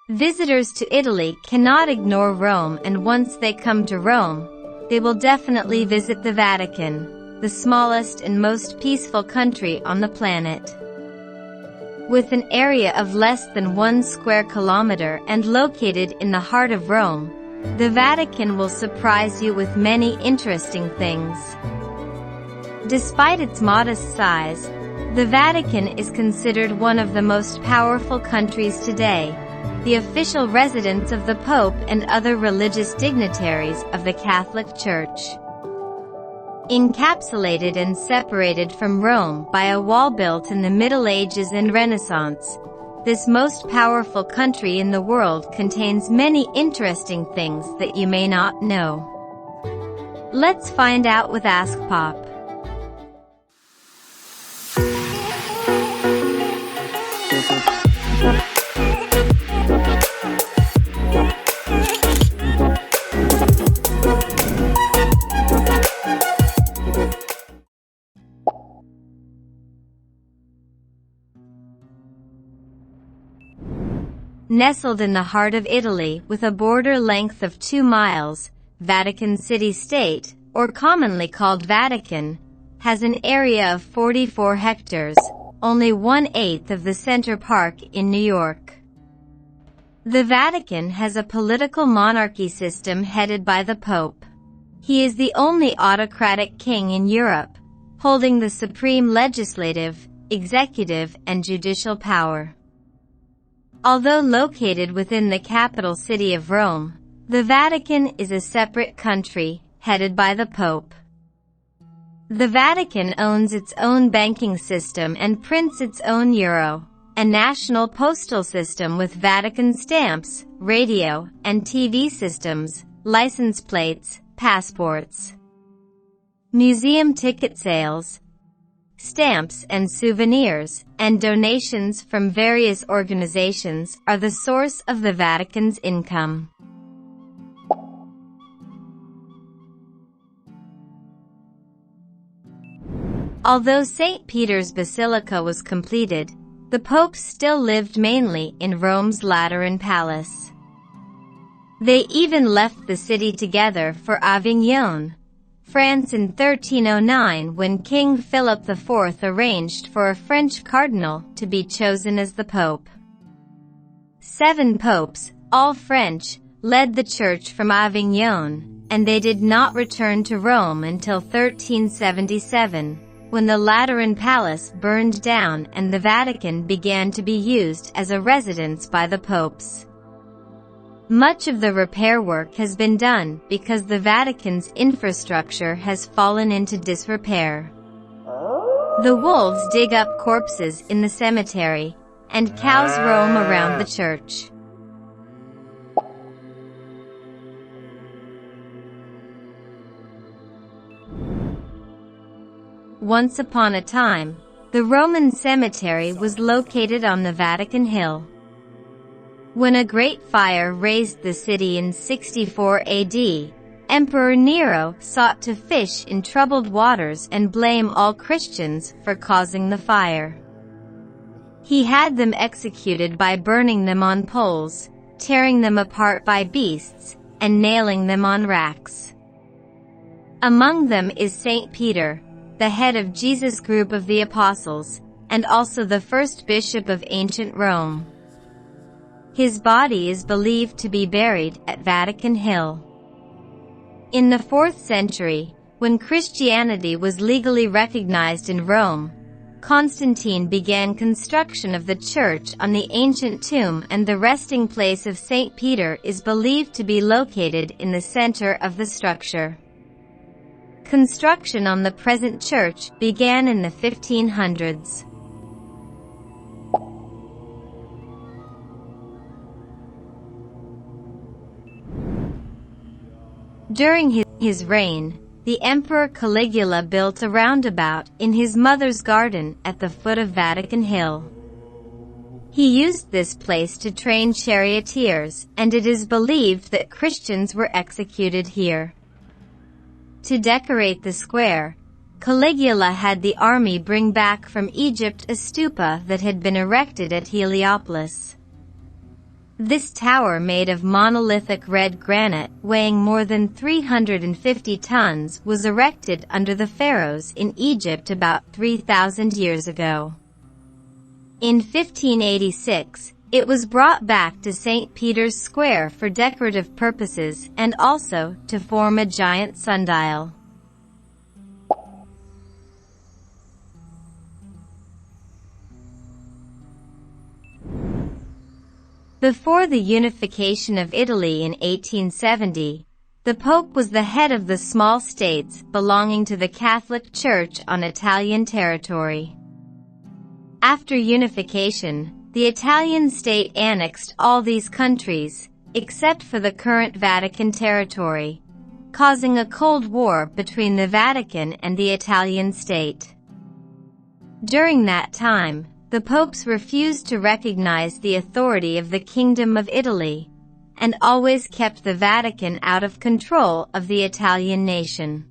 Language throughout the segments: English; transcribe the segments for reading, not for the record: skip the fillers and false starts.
Visitors to Italy cannot ignore Rome, and once they come to Rome, they will definitely visit the Vatican, the smallest and most peaceful country on the planet. With an area of less than 1 square kilometer and located in the heart of Rome, the Vatican will surprise you with many interesting things. Despite its modest size, the Vatican is considered one of the most powerful countries today, the official residence of the Pope and other religious dignitaries of the Catholic Church. Encapsulated and separated from Rome by a wall built in the Middle Ages and Renaissance, this most powerful country in the world contains many interesting things that you may not know. Let's find out with Ask Pop. Nestled in the heart of Italy with a border length of 2 miles, Vatican City-State, or commonly called Vatican, has an area of 44 hectares, only 1/8 of the Center Park in New York. The Vatican has a political monarchy system headed by the Pope. He is the only autocratic king in Europe, holding the supreme legislative, executive, and judicial power. Although located within the capital city of Rome, the Vatican is a separate country, headed by the Pope. The Vatican owns its own banking system and prints its own euro, a national postal system with Vatican stamps, radio and TV systems, license plates, passports, museum ticket sales, stamps and souvenirs, and donations from various organizations are the source of the Vatican's income. Although St. Peter's Basilica was completed, the Pope still lived mainly in Rome's Lateran Palace. They even left the city together for Avignon, France in 1309 when King Philip IV arranged for a French cardinal to be chosen as the Pope. 7 popes, all French, led the Church from Avignon, and they did not return to Rome until 1377, when the Lateran Palace burned down and the Vatican began to be used as a residence by the popes. Much of the repair work has been done because the Vatican's infrastructure has fallen into disrepair. The wolves dig up corpses in the cemetery, and cows roam around the church. Once upon a time, the Roman cemetery was located on the Vatican Hill. When a great fire razed the city in 64 AD, Emperor Nero sought to fish in troubled waters and blame all Christians for causing the fire. He had them executed by burning them on poles, tearing them apart by beasts, and nailing them on racks. Among them is St. Peter, the head of Jesus' group of the Apostles, and also the first bishop of ancient Rome. His body is believed to be buried at Vatican Hill. In the 4th century, when Christianity was legally recognized in Rome, Constantine began construction of the church on the ancient tomb, and the resting place of St. Peter is believed to be located in the center of the structure. Construction on the present church began in the 1500s. During his reign, the Emperor Caligula built a roundabout in his mother's garden at the foot of Vatican Hill. He used this place to train charioteers, and it is believed that Christians were executed here. To decorate the square, Caligula had the army bring back from Egypt a stupa that had been erected at Heliopolis. This tower, made of monolithic red granite weighing more than 350 tons, was erected under the pharaohs in Egypt about 3,000 years ago. In 1586, it was brought back to St. Peter's Square for decorative purposes and also to form a giant sundial. Before the unification of Italy in 1870, the Pope was the head of the small states belonging to the Catholic Church on Italian territory. After unification, the Italian state annexed all these countries, except for the current Vatican territory, causing a Cold War between the Vatican and the Italian state. During that time, the popes refused to recognize the authority of the Kingdom of Italy, and always kept the Vatican out of control of the Italian nation.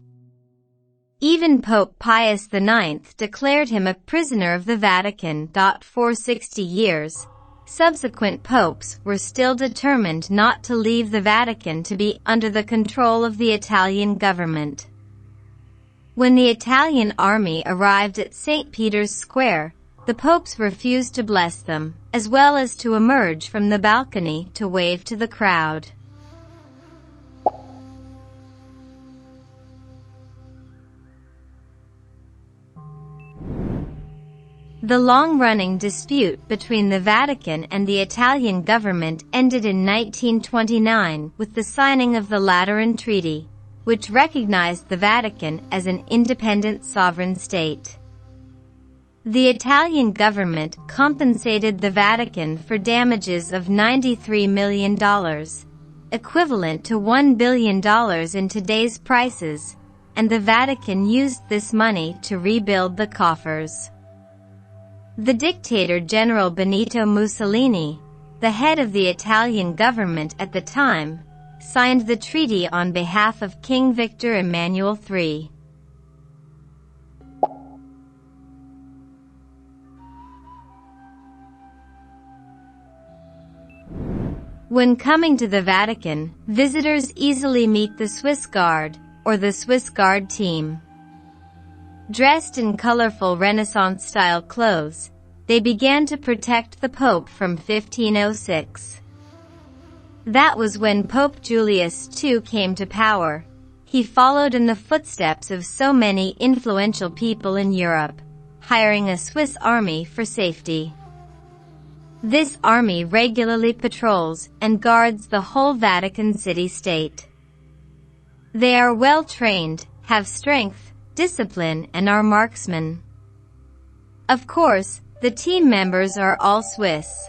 Even Pope Pius IX declared him a prisoner of the Vatican. For 60 years, subsequent popes were still determined not to leave the Vatican to be under the control of the Italian government. When the Italian army arrived at St. Peter's Square, the popes refused to bless them, as well as to emerge from the balcony to wave to the crowd. The long-running dispute between the Vatican and the Italian government ended in 1929 with the signing of the Lateran Treaty, which recognized the Vatican as an independent sovereign state. The Italian government compensated the Vatican for damages of $93 million, equivalent to $1 billion in today's prices, and the Vatican used this money to rebuild the coffers. The dictator General Benito Mussolini, the head of the Italian government at the time, signed the treaty on behalf of King Victor Emmanuel III. When coming to the Vatican, visitors easily meet the Swiss Guard, or the Swiss Guard team. Dressed in colorful Renaissance-style clothes, they began to protect the Pope from 1506. That was when Pope Julius II came to power. He followed in the footsteps of so many influential people in Europe, hiring a Swiss army for safety. This army regularly patrols and guards the whole Vatican city-state. They are well-trained, have strength, discipline, and are marksmen. Of course, the team members are all Swiss.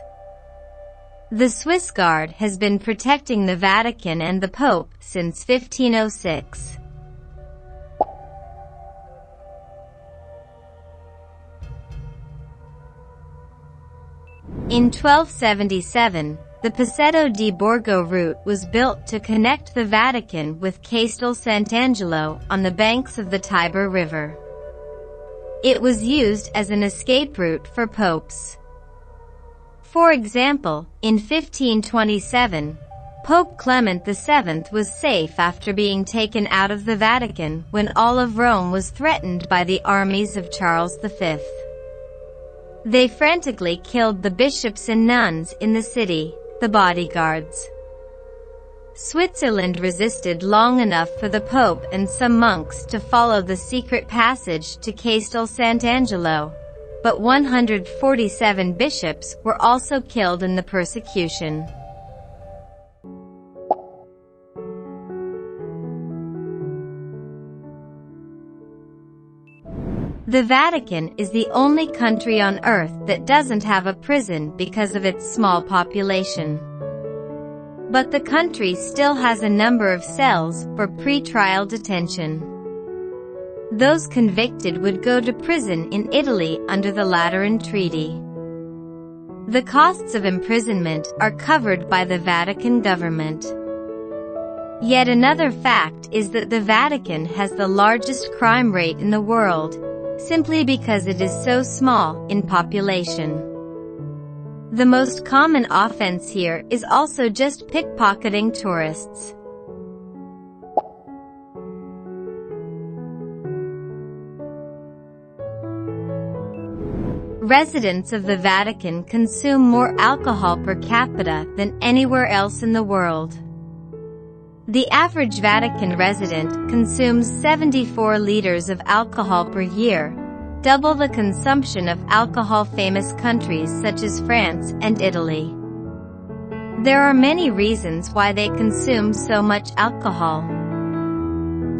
The Swiss Guard has been protecting the Vatican and the Pope since 1506. In 1277, the Passetto di Borgo route was built to connect the Vatican with Castel Sant'Angelo on the banks of the Tiber River. It was used as an escape route for popes. For example, in 1527, Pope Clement VII was safe after being taken out of the Vatican when all of Rome was threatened by the armies of Charles V. They frantically killed the bishops and nuns in the city, the bodyguards. Switzerland resisted long enough for the Pope and some monks to follow the secret passage to Castel Sant'Angelo, but 147 bishops were also killed in the persecution. The Vatican is the only country on Earth that doesn't have a prison because of its small population. But the country still has a number of cells for pre-trial detention. Those convicted would go to prison in Italy under the Lateran Treaty. The costs of imprisonment are covered by the Vatican government. Yet another fact is that the Vatican has the largest crime rate in the world, simply because it is so small in population. The most common offense here is also just pickpocketing tourists. Residents of the Vatican consume more alcohol per capita than anywhere else in the world. The average Vatican resident consumes 74 liters of alcohol per year, double the consumption of alcohol-famous countries such as France and Italy. There are many reasons why they consume so much alcohol.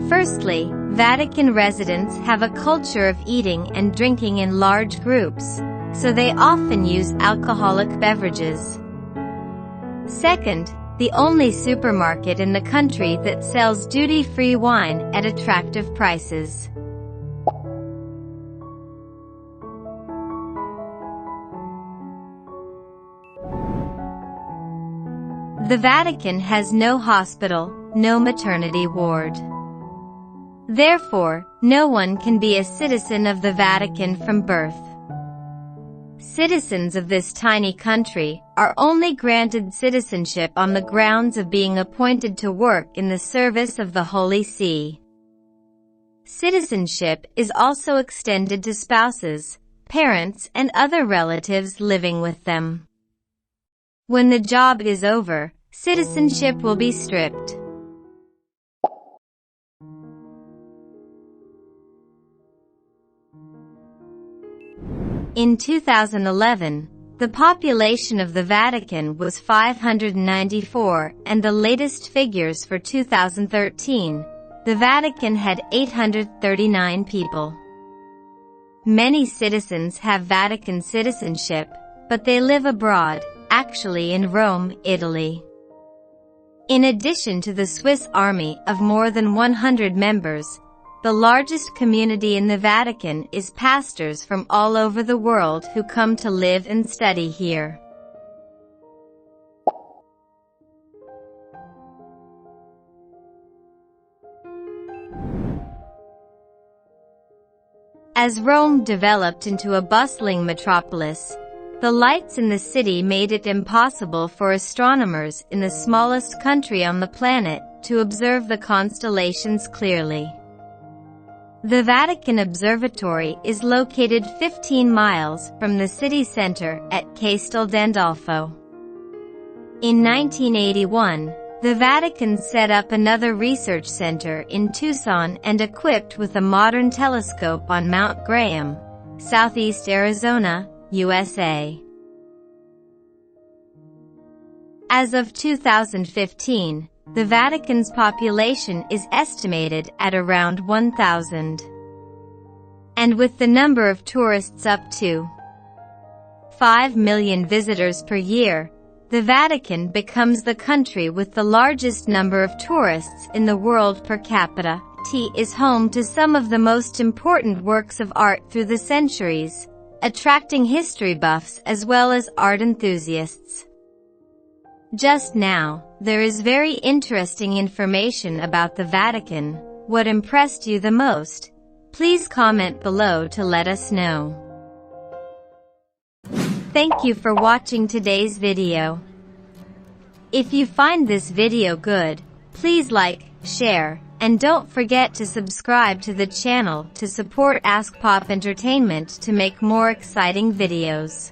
Firstly, Vatican residents have a culture of eating and drinking in large groups, so they often use alcoholic beverages. Second, the only supermarket in the country that sells duty-free wine at attractive prices. The Vatican has no hospital, no maternity ward. Therefore, no one can be a citizen of the Vatican from birth. Citizens of this tiny country are only granted citizenship on the grounds of being appointed to work in the service of the Holy See. Citizenship is also extended to spouses, parents, and other relatives living with them. When the job is over, citizenship will be stripped. In 2011, the population of the Vatican was 594, and the latest figures for 2013, the Vatican had 839 people. Many citizens have Vatican citizenship, but they live abroad, actually in Rome, Italy. In addition to the Swiss Army of more than 100 members, the largest community in the Vatican is pastors from all over the world who come to live and study here. As Rome developed into a bustling metropolis, the lights in the city made it impossible for astronomers in the smallest country on the planet to observe the constellations clearly. The Vatican Observatory is located 15 miles from the city center at Castel Gandolfo. In 1981, the Vatican set up another research center in Tucson and equipped with a modern telescope on Mount Graham, southeast Arizona, USA. As of 2015, the Vatican's population is estimated at around 1,000. And with the number of tourists up to 5 million visitors per year, the Vatican becomes the country with the largest number of tourists in the world per capita. It is home to some of the most important works of art through the centuries, attracting history buffs as well as art enthusiasts. Just now, there is very interesting information about the Vatican. What impressed you the most? Please comment below to let us know. Thank you for watching today's video. If you find this video good, please like, share, and don't forget to subscribe to the channel to support ASK Pop Entertainment to make more exciting videos.